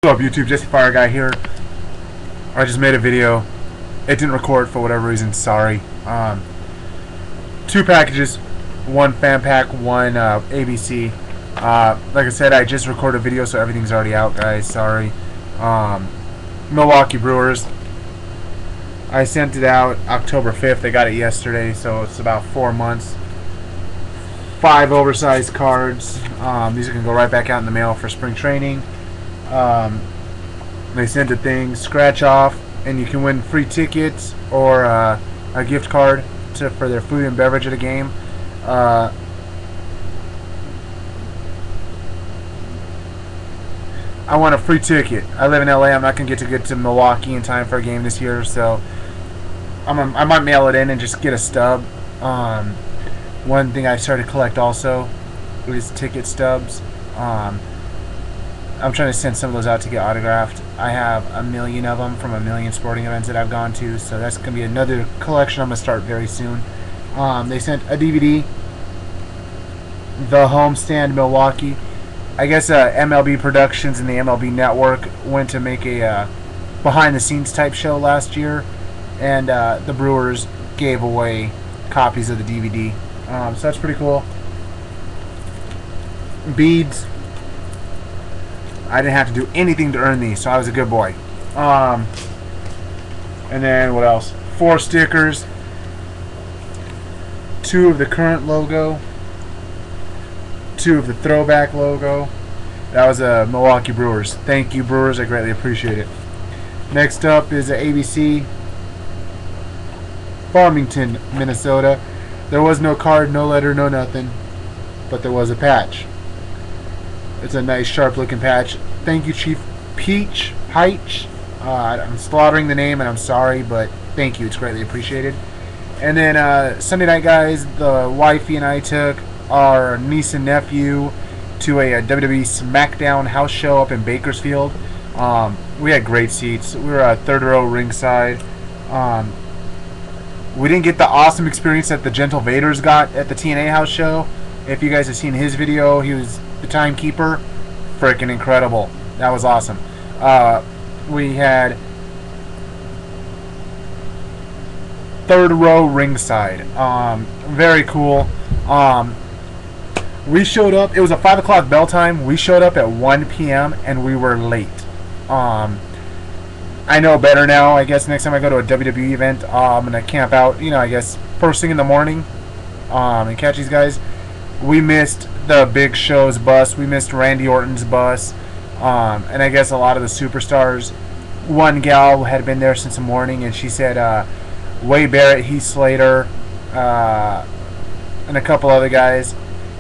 What's up YouTube, Jesse Fire Guy here. I just made a video. It didn't record for whatever reason, sorry. Two packages, one fan pack, one ABC. Like I said, I just recorded a video, so everything's already out, guys, sorry. Milwaukee Brewers. I sent it out October 5th, they got it yesterday, so it's about 4 months. 5 oversized cards. These are going to go right back out in the mail for spring training. They sent a thing, scratch off, and you can win free tickets or a gift card for their food and beverage at a game. I want a free ticket. I live in LA. I'm not going to get to Milwaukee in time for a game this year, so I might mail it in and just get a stub. One thing I started to collect also is ticket stubs. I'm trying to send some of those out to get autographed. I have 1 million of them from 1 million sporting events that I've gone to, so that's going to be another collection I'm going to start very soon. They sent a DVD, The Homestand Milwaukee. I guess MLB Productions and the MLB Network went to make a behind-the-scenes type show last year, and the Brewers gave away copies of the DVD. So that's pretty cool. Beads. I didn't have to do anything to earn these, so I was a good boy. And then what else? 4 stickers. 2 of the current logo. 2 of the throwback logo. That was a Milwaukee Brewers. Thank you, Brewers. I greatly appreciate it. Next up is a ABC. Farmington, Minnesota. There was no card, no letter, no nothing, but there was a patch. It's a nice, sharp-looking patch. Thank you, Chief Peach Heich. I'm slaughtering the name, and I'm sorry, but thank you. It's greatly appreciated. And then Sunday night, guys, the wifey and I took our niece and nephew to a WWE SmackDown house show up in Bakersfield. We had great seats. We were third row ringside. We didn't get the awesome experience that the Gentle Vaders got at the TNA house show. If you guys have seen his video, he was the timekeeper. Freaking incredible. That was awesome. We had third row ringside. Very cool. We showed up. It was a 5 o'clock bell time. We showed up at 1 p.m. and we were late. I know better now. I guess next time I go to a WWE event, I'm going to camp out, I guess first thing in the morning and catch these guys. We missed the Big Show's bus. We missed Randy Orton's bus. And I guess a lot of the superstars. One gal had been there since the morning, and she said Wade Barrett, Heath Slater, and a couple other guys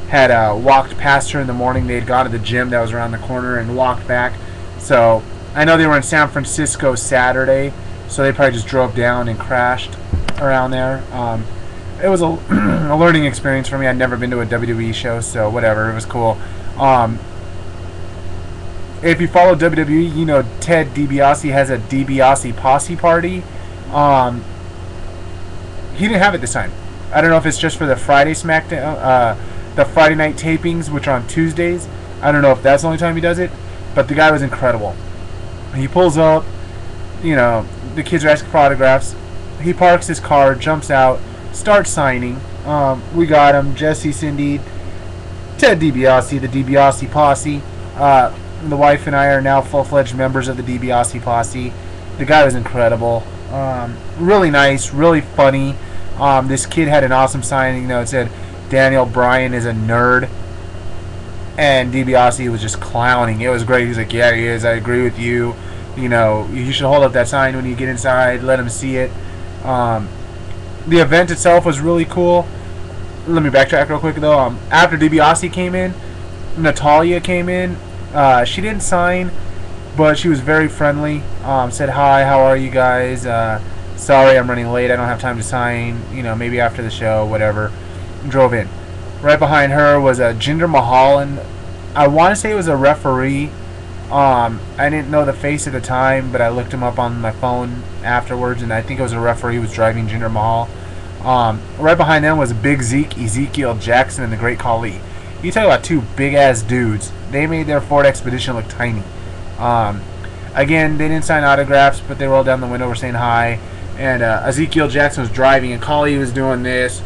had walked past her in the morning. They had gone to the gym that was around the corner and walked back. So I know they were in San Francisco Saturday, so they probably just drove down and crashed around there. It was a learning experience for me. I'd never been to a WWE show, so whatever. It was cool. If you follow WWE, you know Ted DiBiase has a DiBiase Posse party. He didn't have it this time. I don't know if it's just for the Friday SmackDown, the Friday night tapings, which are on Tuesdays. I don't know if that's the only time he does it, but the guy was incredible. He pulls up, the kids are asking for autographs. He parks his car, jumps out, starts signing. We got him. Jesse, Cindy, Ted DiBiase, the DiBiase Posse. The wife and I are now full-fledged members of the DiBiase Posse. The guy was incredible. Really nice, really funny. This kid had an awesome signing. It said, Daniel Bryan is a nerd. And DiBiase was just clowning. It was great. He was like, yeah, he is. I agree with you. You should hold up that sign when you get inside. Let him see it. The event itself was really cool. Let me backtrack real quick, though. After DiBiase came in, Natalia came in. She didn't sign, but she was very friendly. Said, hi, how are you guys? Sorry, I'm running late. I don't have time to sign. Maybe after the show, whatever. Drove in. Right behind her was Jinder Mahal, and I want to say it was a referee. I didn't know the face at the time, but I looked him up on my phone afterwards, and I think it was a referee who was driving Jinder Mahal. Right behind them was Big Zeke, Ezekiel Jackson, and the Great Khali. You talk about two big-ass dudes. They made their Ford Expedition look tiny. Again, they didn't sign autographs, but they rolled down the window, were saying hi. And Ezekiel Jackson was driving, and Khali was doing this,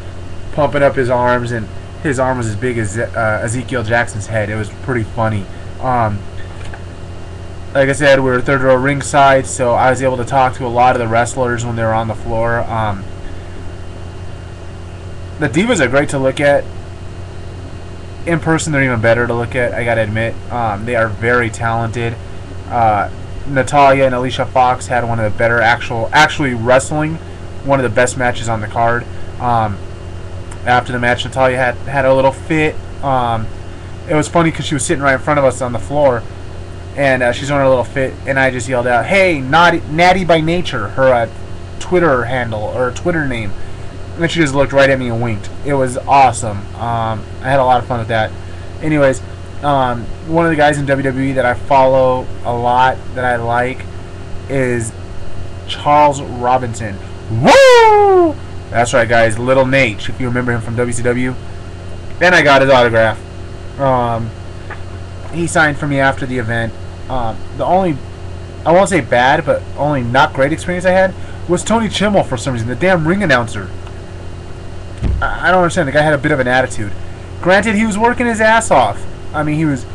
pumping up his arms, and his arm was as big as Ezekiel Jackson's head. It was pretty funny. Like I said, we were third row ringside, so I was able to talk to a lot of the wrestlers when they were on the floor. The Divas are great to look at. In person, they're even better to look at, I gotta admit. They are very talented. Natalya and Alicia Fox had one of the better actually wrestling, one of the best matches on the card. After the match, Natalya had a little fit. It was funny because she was sitting right in front of us on the floor, and she's on a little fit, and I just yelled out, "Hey, Natty by Nature," her Twitter handle or Twitter name. And then she just looked right at me and winked. It was awesome. I had a lot of fun with that. Anyways, one of the guys in WWE that I follow a lot, that I like, is Charles Robinson. Woo! That's right, guys. Little Nate, if you remember him from WCW. And I got his autograph. He signed for me after the event. The only, I won't say bad, but only not great experience I had was Tony Chimmel for some reason, the damn ring announcer. I don't understand. The guy had a bit of an attitude. Granted, he was working his ass off. I mean, he was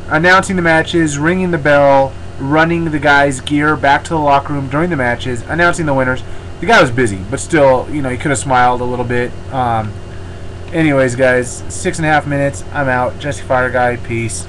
announcing the matches, ringing the bell, running the guys' gear back to the locker room during the matches, announcing the winners. The guy was busy, but still, you know, he could have smiled a little bit. Anyways, guys, 6.5 minutes. I'm out. Jesse Fire Guy. Peace.